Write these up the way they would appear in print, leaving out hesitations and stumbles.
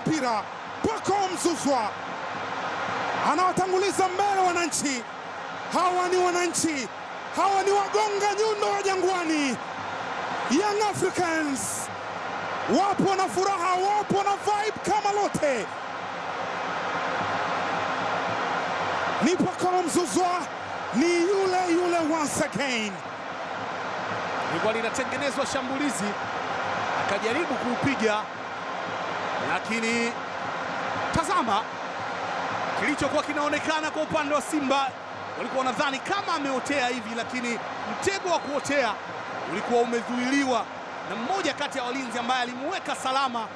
mpira. Pacome Zouzoua anawatanguliza mbele wananchi. Hawa ni wananchi, hawa ni wagonga nyundo wa Jangwani. Young Africans wapo na furaha, wapo na vibe kama lote. Ni Pacome Zouzoua, ni yule once again. Ilikuwa linatengenezwa shambulizi, akajaribu kuupiga, lakini tazama kilichokuwa kinaonekana kwa upande wa Simba. Walikuwa wanadhani kama ameotea hivi, lakini mtego wa kuotea ulikuwa umezuiliwa na mmoja kati ya walinzi ambaye alimuweka salama,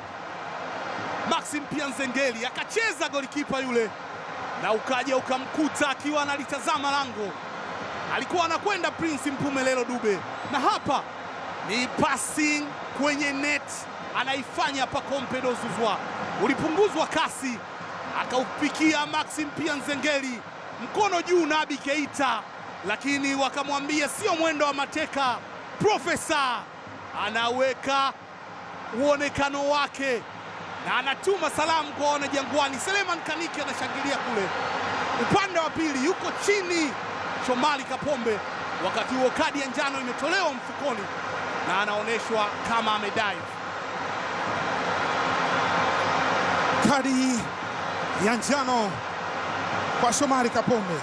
Maxim Pianzengeli. Akacheza golikipa yule na ukaja ukamkuta akiwa analitazama lango. Alikuwa anakwenda Prince Mpumelelo Dube, na hapa ni passing kwenye net anaifanya Pacome Zouzoua. Ulipunguzwa kasi, akaupikia Maxim Pianzengeli, mkono juu Nabi Keita, lakini wakamwambia sio mwendo wa mateka. Profesa anaweka uonekano wake na anatuma salamu kwa wana Jangwani. Seleman Kaniki anashangilia kule upande wa pili, yuko chini Shomari Kapombe. Wakati huo kadi ya njano imetolewa mfukoni na anaoneshwa kama amedai. Kadi ya njano kwa Shomari Kapombe.